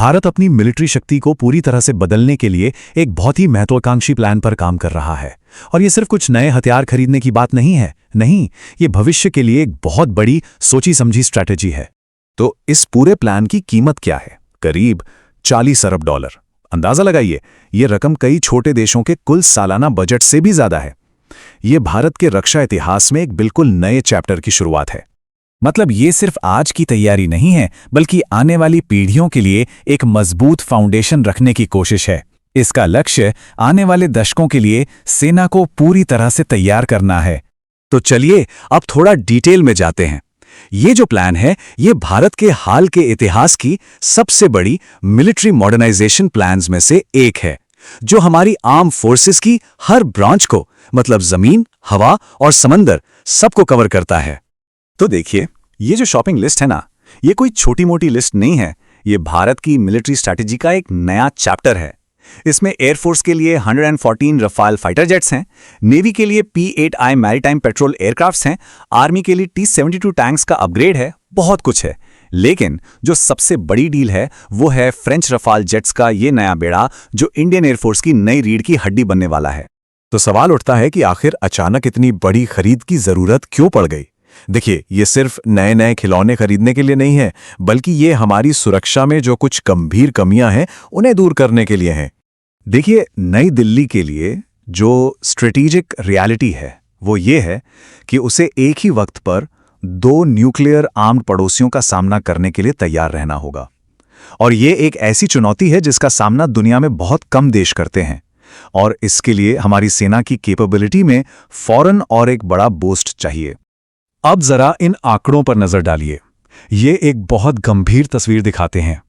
भारत अपनी मिलिट्री शक्ति को पूरी तरह से बदलने के लिए एक बहुत ही महत्वाकांक्षी प्लान पर काम कर रहा है। और ये सिर्फ कुछ नए हथियार खरीदने की बात नहीं है, नहीं, ये भविष्य के लिए एक बहुत बड़ी सोची समझी स्ट्रैटेजी है। तो इस पूरे प्लान की कीमत क्या है? करीब 40 अरब डॉलर। अंदाजा लगाइए, ये रकम कई छोटे देशों के कुल सालाना बजट से भी ज्यादा है। ये भारत के रक्षा इतिहास में एक बिल्कुल नए चैप्टर की शुरुआत है। मतलब ये सिर्फ आज की तैयारी नहीं है, बल्कि आने वाली पीढ़ियों के लिए एक मजबूत फाउंडेशन रखने की कोशिश है। इसका लक्ष्य आने वाले दशकों के लिए सेना को पूरी तरह से तैयार करना है। तो चलिए अब थोड़ा डिटेल में जाते हैं। ये जो प्लान है, ये भारत के हाल के इतिहास की सबसे बड़ी मिलिट्री मॉडर्नाइजेशन प्लान्स में से एक है, जो हमारी आर्म फोर्सेस की हर ब्रांच को, मतलब जमीन, हवा और समंदर, सबको कवर करता है। तो देखिए, ये जो शॉपिंग लिस्ट है ना, ये कोई छोटी मोटी लिस्ट नहीं है। ये भारत की मिलिट्री स्ट्रैटेजी का एक नया चैप्टर है। इसमें एयरफोर्स के लिए 114 रफाल फाइटर जेट्स हैं, नेवी के लिए P-8I मैरीटाइम पेट्रोल एयरक्राफ्ट्स हैं, आर्मी के लिए T-72 टैंक्स का अपग्रेड है, बहुत कुछ है। लेकिन जो सबसे बड़ी डील है वो है फ्रेंच रफाल जेट्स का ये नया बेड़ा, जो इंडियन एयरफोर्स की नई रीढ़ की हड्डी बनने वाला है। तो सवाल उठता है कि आखिर अचानक इतनी बड़ी खरीद की जरूरत क्यों पड़ गई? देखिए, ये सिर्फ नए नए खिलौने खरीदने के लिए नहीं है, बल्कि ये हमारी सुरक्षा में जो कुछ गंभीर कमियां हैं उन्हें दूर करने के लिए है। देखिए, नई दिल्ली के लिए जो स्ट्रेटेजिक रियलिटी है वो ये है कि उसे एक ही वक्त पर 2 न्यूक्लियर आर्म्ड पड़ोसियों का सामना करने के लिए तैयार रहना होगा। और ये एक ऐसी चुनौती है जिसका सामना दुनिया में बहुत कम देश करते हैं। और इसके लिए हमारी सेना की कैपेबिलिटी में फौरन और एक बड़ा बूस्ट चाहिए। अब जरा इन आंकड़ों पर नजर डालिए। ये एक बहुत गंभीर तस्वीर दिखाते हैं।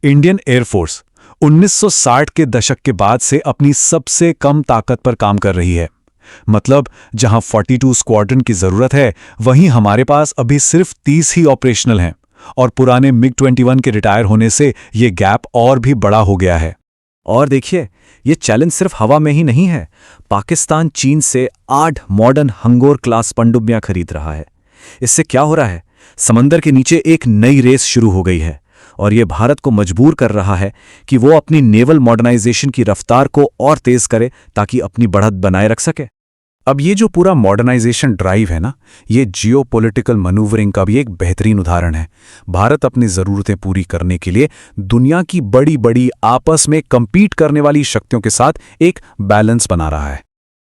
इंडियन एयरफोर्स 1960 के दशक के बाद से अपनी सबसे कम ताकत पर काम कर रही है। मतलब जहां 42 स्क्वाड्रन की जरूरत है, वहीं हमारे पास अभी सिर्फ 30 ही ऑपरेशनल हैं। और पुराने MiG-21 के रिटायर होने से ये गैप और भी बड़ा हो गया है। और देखिए, ये चैलेंज सिर्फ हवा में ही नहीं है। पाकिस्तान चीन से 8 मॉडर्न हंगोर क्लास पनडुब्बियां खरीद रहा है। इससे क्या हो रहा है? समंदर के नीचे एक नई रेस शुरू हो गई है। और ये भारत को मजबूर कर रहा है कि वो अपनी नेवल मॉडर्नाइजेशन की रफ्तार को और तेज करे, ताकि अपनी बढ़त बनाए रख सके। अब ये जो पूरा मॉडर्नाइजेशन ड्राइव है ना, ये जियोपॉलिटिकल मैन्यूवरिंग का भी एक बेहतरीन उदाहरण है। भारत अपनी ज़रूरतें पूरी करने के लिए दुनिया की बड़ी बड़ी आपस में कंपीट करने वाली शक्तियों के साथ एक बैलेंस बना रहा है।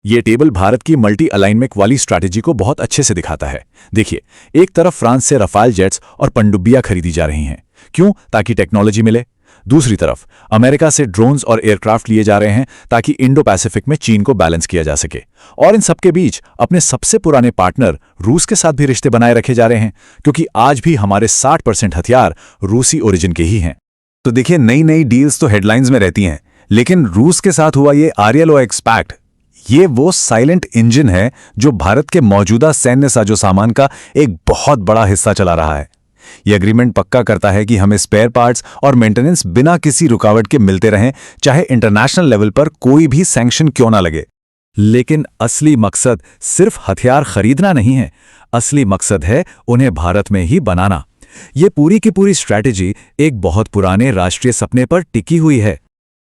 ये टेबल भारत की मल्टी अलाइनमेंट वाली स्ट्रैटेजी को बहुत अच्छे से दिखाता है। देखिए, एक तरफ फ्रांस से रफाल जेट्स और पनडुब्बियां खरीदी जा रही हैं। क्यों? ताकि टेक्नोलॉजी मिले। दूसरी तरफ अमेरिका से ड्रोन्स और एयरक्राफ्ट लिए जा रहे हैं, ताकि इंडो पैसिफिक में चीन को बैलेंस किया जा सके। और इन सबके बीच अपने सबसे पुराने पार्टनर रूस के साथ भी रिश्ते बनाए रखे जा रहे हैं, क्योंकि आज भी हमारे 60% हथियार रूसी ओरिजिन के ही हैं। तो देखिए, नई नई डील्स तो हेडलाइंस में रहती हैं, लेकिन रूस के साथ हुआ ये RLOX पैक्ट, ये वो साइलेंट इंजन है जो भारत के मौजूदा सैन्य साजो सामान का एक बहुत बड़ा हिस्सा चला रहा है। यह एग्रीमेंट पक्का करता है कि हमें स्पेयर पार्ट्स और मेंटेनेंस बिना किसी रुकावट के मिलते रहें, चाहे इंटरनेशनल लेवल पर कोई भी सैंक्शन क्यों ना लगे। लेकिन असली मकसद सिर्फ हथियार खरीदना नहीं है, असली मकसद है उन्हें भारत में ही बनाना। ये पूरी की पूरी स्ट्रैटेजी एक बहुत पुराने राष्ट्रीय सपने पर टिकी हुई है,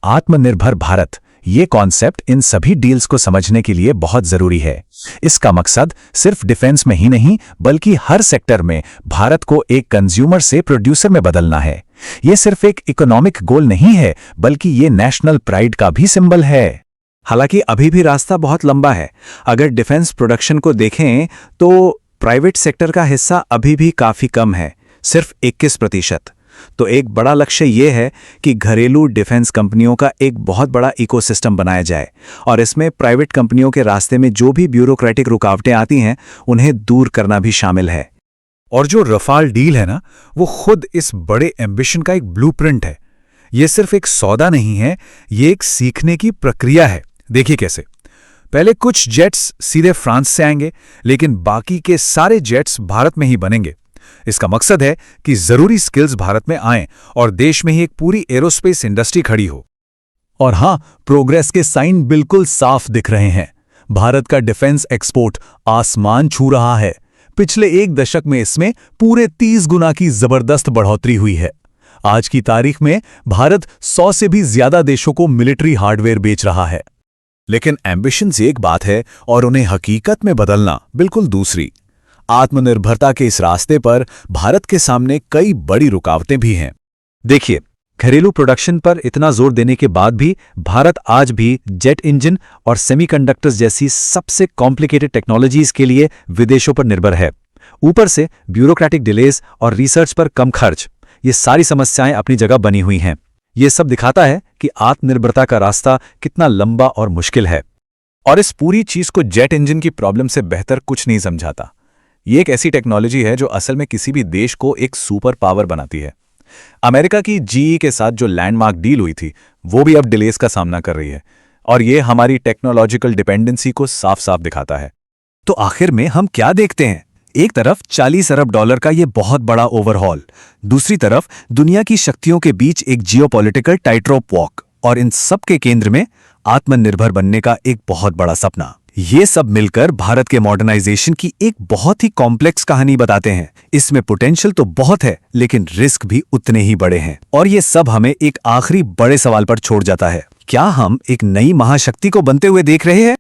आत्मनिर्भर भारत। ये कॉन्सेप्ट इन सभी डील्स को समझने के लिए बहुत जरूरी है। इसका मकसद सिर्फ डिफेंस में ही नहीं, बल्कि हर सेक्टर में भारत को एक कंज्यूमर से प्रोड्यूसर में बदलना है। ये सिर्फ एक इकोनॉमिक गोल नहीं है, बल्कि ये नेशनल प्राइड का भी सिंबल है। हालांकि अभी भी रास्ता बहुत लंबा है। अगर डिफेंस प्रोडक्शन को देखें तो प्राइवेट सेक्टर का हिस्सा अभी भी काफी कम है, सिर्फ 21%। तो एक बड़ा लक्ष्य ये है कि घरेलू डिफेंस कंपनियों का एक बहुत बड़ा इकोसिस्टम बनाया जाए, और इसमें प्राइवेट कंपनियों के रास्ते में जो भी ब्यूरोक्रेटिक रुकावटें आती हैं उन्हें दूर करना भी शामिल है। और जो रफाल डील है ना, वो खुद इस बड़े एम्बिशन का एक ब्लूप्रिंट है। ये सिर्फ एक सौदा नहीं है, ये एक सीखने की प्रक्रिया है। देखिए कैसे। पहले कुछ जेट्स सीधे फ्रांस से आएंगे, लेकिन बाकी के सारे जेट्स भारत में ही बनेंगे। इसका मकसद है कि जरूरी स्किल्स भारत में आएं और देश में ही एक पूरी एरोस्पेस इंडस्ट्री खड़ी हो। और हां, प्रोग्रेस के साइन बिल्कुल साफ दिख रहे हैं। भारत का डिफेंस एक्सपोर्ट आसमान छू रहा है। पिछले एक दशक में इसमें पूरे 30 गुना की जबरदस्त बढ़ोतरी हुई है। आज की तारीख में भारत 100 से भी ज्यादा देशों को मिलिट्री हार्डवेयर बेच रहा है। लेकिन एम्बिशंस एक बात है और उन्हें हकीकत में बदलना बिल्कुल दूसरी। आत्मनिर्भरता के इस रास्ते पर भारत के सामने कई बड़ी रुकावटें भी हैं। देखिए, घरेलू प्रोडक्शन पर इतना जोर देने के बाद भी भारत आज भी जेट इंजन और सेमीकंडक्टर्स जैसी सबसे कॉम्प्लिकेटेड टेक्नोलॉजीज के लिए विदेशों पर निर्भर है। ऊपर से ब्यूरोक्रेटिक डिलेज और रिसर्च पर कम खर्च, ये सारी समस्याएं अपनी जगह बनी हुई हैं। ये सब दिखाता है कि आत्मनिर्भरता का रास्ता कितना लंबा और मुश्किल है। और इस पूरी चीज को जेट इंजन की प्रॉब्लम से बेहतर कुछ नहीं समझाता। ये एक ऐसी टेक्नोलॉजी है जो असल में किसी भी देश को एक सुपर पावर बनाती है। अमेरिका की जीई के साथ जो लैंडमार्क डील हुई थी, वो भी अब डिलेस का सामना कर रही है, और ये हमारी टेक्नोलॉजिकल डिपेंडेंसी को साफ साफ दिखाता है। तो आखिर में हम क्या देखते हैं? एक तरफ $40 अरब का ये बहुत बड़ा ओवरहॉल, दूसरी तरफ दुनिया की शक्तियों के बीच एक जियोपॉलिटिकल टाइटरोप वॉक, और इन सब के केंद्र में आत्मनिर्भर बनने का एक बहुत बड़ा सपना। ये सब मिलकर भारत के मॉडर्नाइजेशन की एक बहुत ही कॉम्प्लेक्स कहानी बताते हैं। इसमें पोटेंशियल तो बहुत है, लेकिन रिस्क भी उतने ही बड़े हैं। और ये सब हमें एक आखिरी बड़े सवाल पर छोड़ जाता है, क्या हम एक नई महाशक्ति को बनते हुए देख रहे हैं?